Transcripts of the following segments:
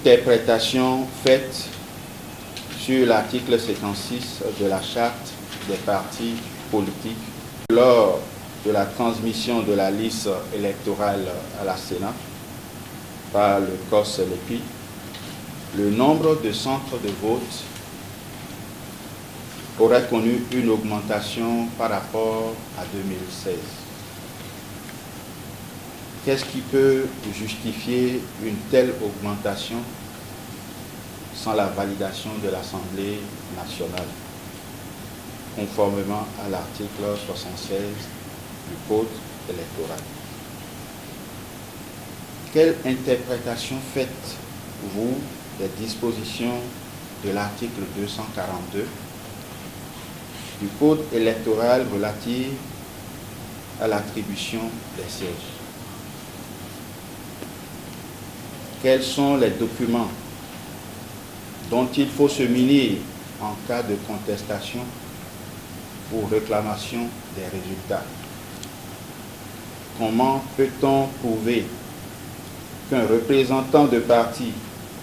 interprétation faite sur l'article 56 de la Charte des partis politiques lors de la transmission de la liste électorale à la Sénat par le COS-LEPI, le nombre de centres de vote aurait connu une augmentation par rapport à 2016. Qu'est-ce qui peut justifier une telle augmentation sans la validation de l'Assemblée nationale, conformément à l'article 76 du Code électoral? Quelle interprétation faites-vous des dispositions de l'article 242 du Code électoral relatif à l'attribution des sièges? Quels sont les documents dont il faut se munir en cas de contestation ou réclamation des résultats? Comment peut-on prouver qu'un représentant de parti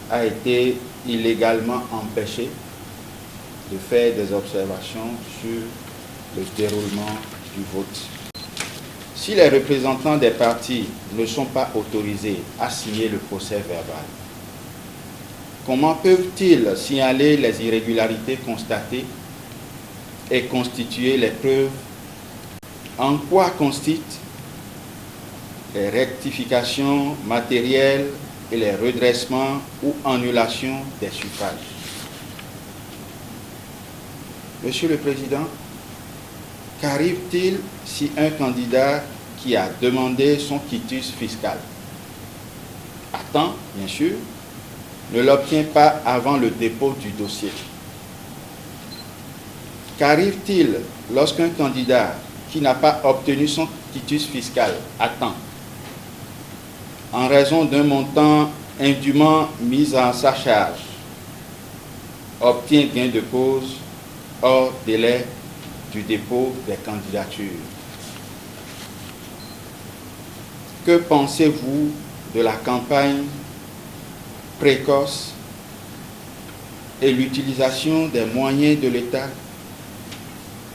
a été illégalement empêché de faire des observations sur le déroulement du vote? Si les représentants des partis ne sont pas autorisés à signer le procès-verbal, comment peuvent-ils signaler les irrégularités constatées et constituer les preuves? En quoi consistent les rectifications matérielles et les redressements ou annulations des suffrages? Monsieur le Président, qu'arrive-t-il si un candidat qui a demandé son quitus fiscal à temps, bien sûr, ne l'obtient pas avant le dépôt du dossier? Qu'arrive-t-il lorsqu'un candidat qui n'a pas obtenu son quitus fiscal à temps, en raison d'un montant indûment mis à sa charge, obtient gain de cause hors délai du dépôt des candidatures? Que pensez-vous de la campagne précoce et l'utilisation des moyens de l'État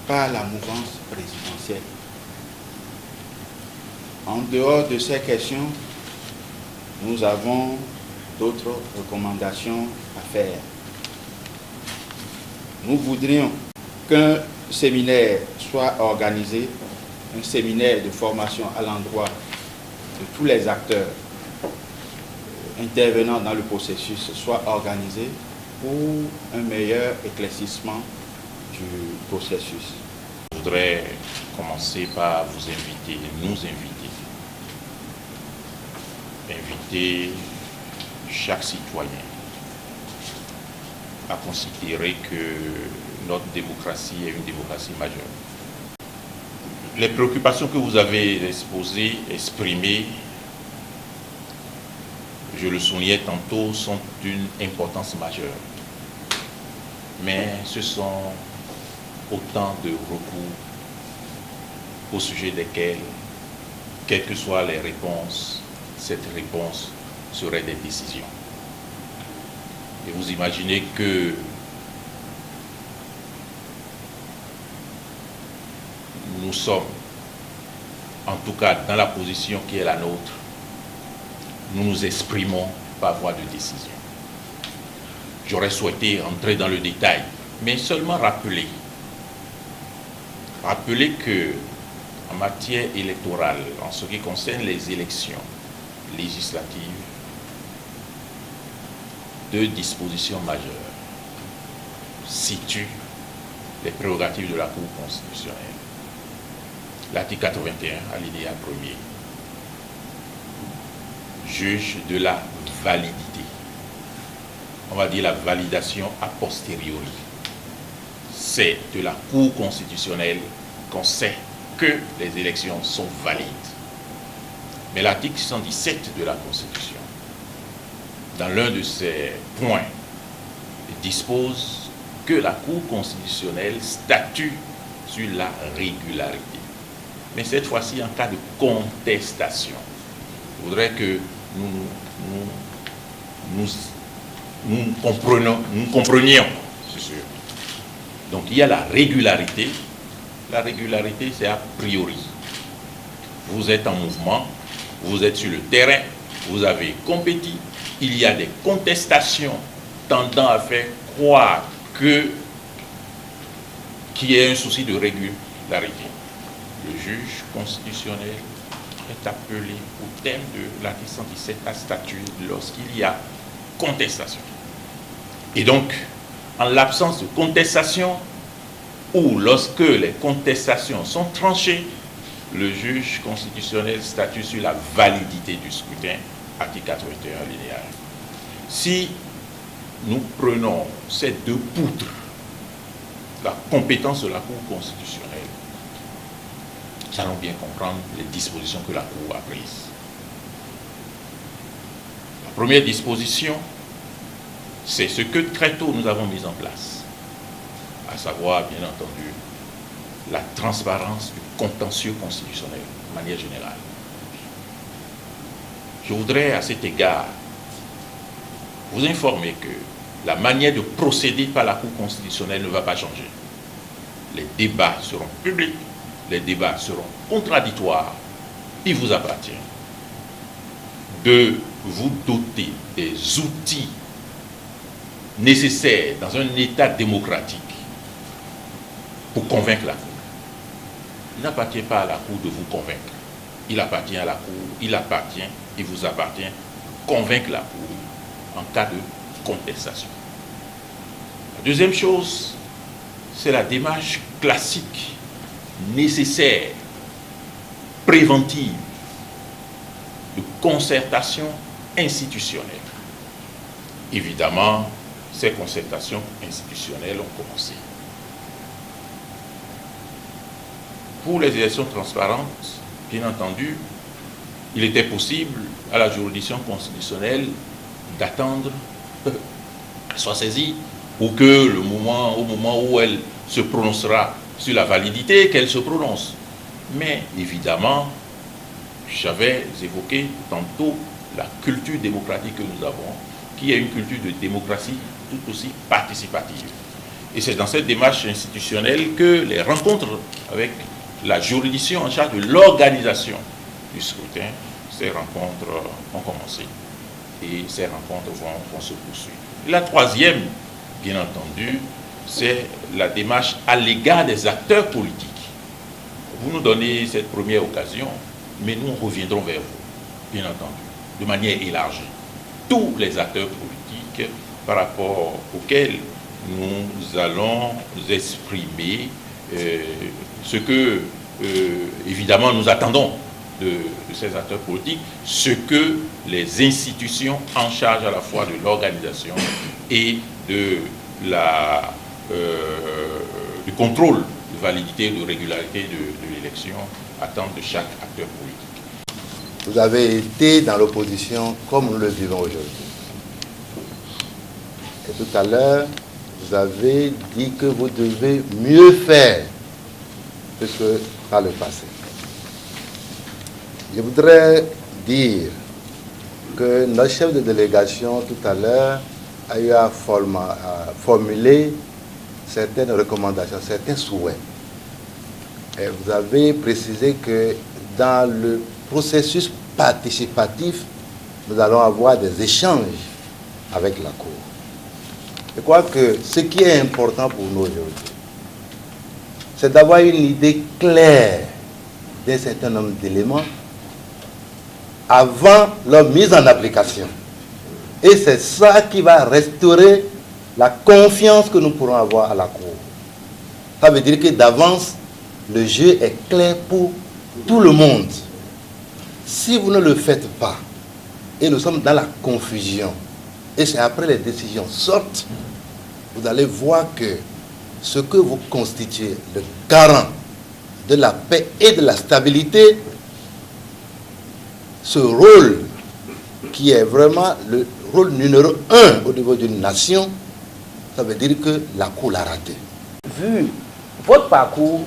par la mouvance présidentielle? En dehors de ces questions, nous avons d'autres recommandations à faire. Nous voudrions qu'un séminaire soit organisé, un séminaire de formation à l'endroit de tous les acteurs intervenant dans le processus soit organisé pour un meilleur éclaircissement du processus. Je voudrais commencer par vous inviter, inviter chaque citoyen à considérer que notre démocratie est une démocratie majeure. Les préoccupations que vous avez exposées, exprimées, je le soulignais tantôt, sont d'une importance majeure. Mais ce sont autant de recours au sujet desquels, quelles que soient les réponses, cette réponse serait des décisions. Et vous imaginez que nous sommes, en tout cas dans la position qui est la nôtre, nous nous exprimons par voie de décision. J'aurais souhaité entrer dans le détail, mais seulement rappeler que en matière électorale, en ce qui concerne les élections législatives, deux dispositions majeures situent les prérogatives de la Cour constitutionnelle. L'article 81, alinéa 1er, juge de la validité. On va dire la validation a posteriori. C'est de la Cour constitutionnelle qu'on sait que les élections sont valides. Mais l'article 117 de la Constitution, dans l'un de ses points, dispose que la Cour constitutionnelle statue sur la régularité. Mais cette fois-ci, en cas de contestation, je voudrais que nous nous comprenions, c'est sûr. Donc il y a la régularité. La régularité, c'est a priori. Vous êtes en mouvement, vous êtes sur le terrain, vous avez compétit, il y a des contestations tendant à faire croire qu'il y a un souci de régularité. Le juge constitutionnel est appelé au thème de l'article 117 à statuer lorsqu'il y a contestation. Et donc, en l'absence de contestation, ou lorsque les contestations sont tranchées, le juge constitutionnel statue sur la validité du scrutin, article 81 alinéa 1. Si nous prenons ces deux poutres, la compétence de la Cour constitutionnelle, nous allons bien comprendre les dispositions que la Cour a prises. La première disposition, c'est ce que très tôt nous avons mis en place, à savoir, bien entendu, la transparence du contentieux constitutionnel de manière générale. Je voudrais à cet égard vous informer que la manière de procéder par la Cour constitutionnelle ne va pas changer. Les débats seront publics, les débats seront contradictoires. Il vous appartient de vous doter des outils nécessaires dans un État démocratique pour convaincre la Cour. Il n'appartient pas à la Cour de vous convaincre. Il appartient à la Cour, il vous appartient de convaincre la Cour en cas de contestation. La deuxième chose, c'est la démarche classique, nécessaire, préventive, de concertation institutionnelle. Évidemment, ces concertations institutionnelles ont commencé. Pour les élections transparentes, bien entendu, il était possible à la juridiction constitutionnelle d'attendre qu'elle soit saisie ou que au moment où elle se prononcera sur la validité, qu'elle se prononce. Mais évidemment, j'avais évoqué tantôt la culture démocratique que nous avons, qui est une culture de démocratie tout aussi participative. Et c'est dans cette démarche institutionnelle que les rencontres avec la juridiction en charge de l'organisation du scrutin, ces rencontres ont commencé et ces rencontres vont se poursuivre. Et la troisième, bien entendu, c'est la démarche à l'égard des acteurs politiques. Vous nous donnez cette première occasion, mais nous reviendrons vers vous, bien entendu, de manière élargie. Tous les acteurs politiques par rapport auxquels nous allons exprimer ce que, évidemment, nous attendons de ces acteurs politiques, ce que les institutions en charge à la fois de l'organisation et du contrôle de validité et de régularité de l'élection attendent de chaque acteur politique. Vous avez été dans l'opposition comme nous le vivons aujourd'hui. Et tout à l'heure, vous avez dit que vous devez mieux faire que par le passé. Je voudrais dire que notre chef de délégation tout à l'heure a eu à formuler certaines recommandations, certains souhaits. Et vous avez précisé que dans le processus participatif, nous allons avoir des échanges avec la Cour. Je crois que ce qui est important pour nous aujourd'hui, c'est d'avoir une idée claire d'un certain nombre d'éléments avant leur mise en application. Et c'est ça qui va restaurer la confiance que nous pourrons avoir à la Cour. Ça veut dire que d'avance, le jeu est clair pour tout le monde. Si vous ne le faites pas, et nous sommes dans la confusion, et c'est après les décisions sortent, vous allez voir que ce que vous constituez, le garant de la paix et de la stabilité, ce rôle qui est vraiment le rôle numéro 1 au niveau d'une nation, ça veut dire que la Cour l'a raté. Vu votre parcours,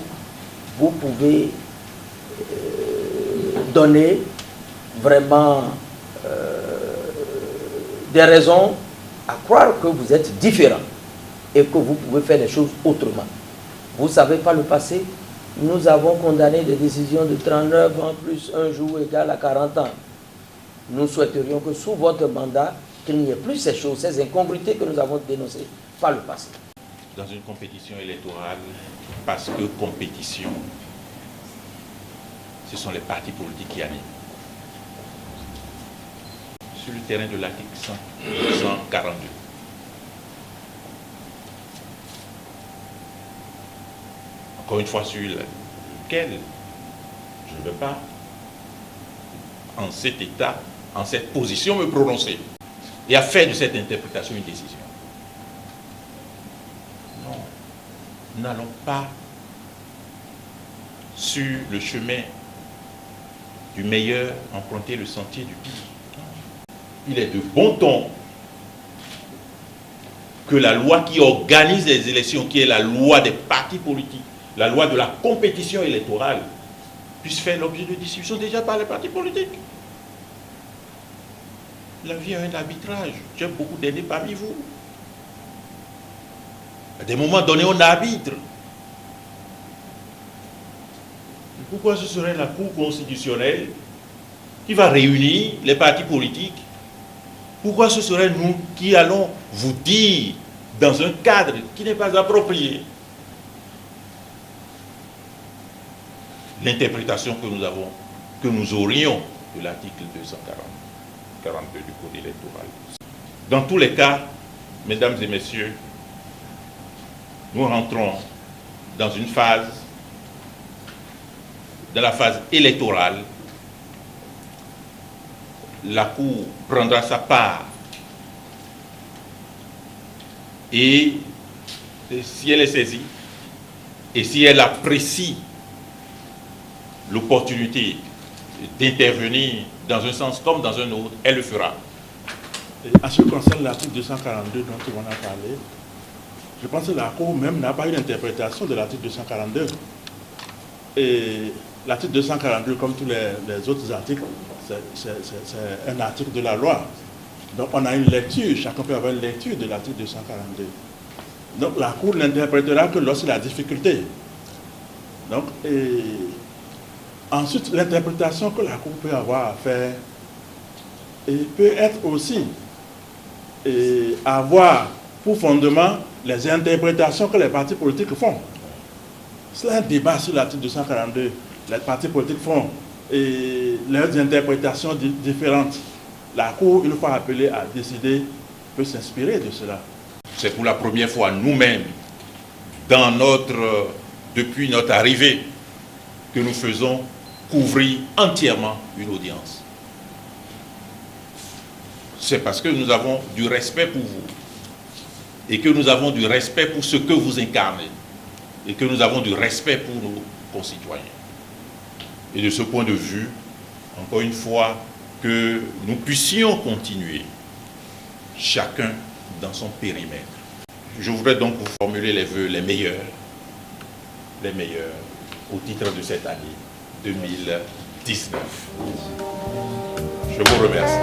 vous pouvez donner vraiment des raisons à croire que vous êtes différent et que vous pouvez faire les choses autrement. Vous savez, par le passé, nous avons condamné des décisions de 39 ans plus un jour égal à 40 ans. Nous souhaiterions que sous votre mandat, qu'il n'y ait plus ces choses, ces incongruités que nous avons dénoncées par le passé. Dans une compétition électorale, parce que compétition, ce sont les partis politiques qui animent. Sur le terrain de l'article 142. Encore une fois, sur lequel je ne veux pas, en cet état, en cette position, me prononcer et à faire de cette interprétation une décision. Non, nous n'allons pas sur le chemin du meilleur emprunter le sentier du pire. Il est de bon ton que la loi qui organise les élections, qui est la loi des partis politiques, la loi de la compétition électorale, puisse faire l'objet de discussion déjà par les partis politiques. La vie est un arbitrage. J'ai beaucoup d'aînés parmi vous. À des moments donnés, on arbitre. Pourquoi ce serait la Cour constitutionnelle qui va réunir les partis politiques? Pourquoi ce serait nous qui allons vous dire dans un cadre qui n'est pas approprié l'interprétation que nous aurions de l'article 242 du Code électoral? Dans tous les cas, mesdames et messieurs, nous rentrons dans la phase électorale. La Cour prendra sa part et si elle est saisie et si elle apprécie l'opportunité d'intervenir dans un sens comme dans un autre, elle le fera. En ce qui concerne l'article 242 dont on a parlé, je pense que la Cour même n'a pas eu d'interprétation de l'article 242. Et l'article 242, comme tous les autres articles, c'est un article de la loi. Donc on a une lecture, chacun peut avoir une lecture de l'article 242. Donc la Cour n'interprétera que lorsqu'il y a difficulté. Donc, ensuite, l'interprétation que la Cour peut avoir à faire peut être aussi avoir pour fondement les interprétations que les partis politiques font. C'est un débat sur l'article 242. Les partis politiques font leurs interprétations différentes. La Cour, une fois appelée à décider, peut s'inspirer de cela. C'est pour la première fois nous-mêmes, depuis notre arrivée, que nous faisons couvrir entièrement une audience. C'est parce que nous avons du respect pour vous et que nous avons du respect pour ce que vous incarnez et que nous avons du respect pour nos concitoyens. Et de ce point de vue, encore une fois, que nous puissions continuer, chacun dans son périmètre. Je voudrais donc vous formuler les vœux les meilleurs au titre de cette année 2019. Je vous remercie.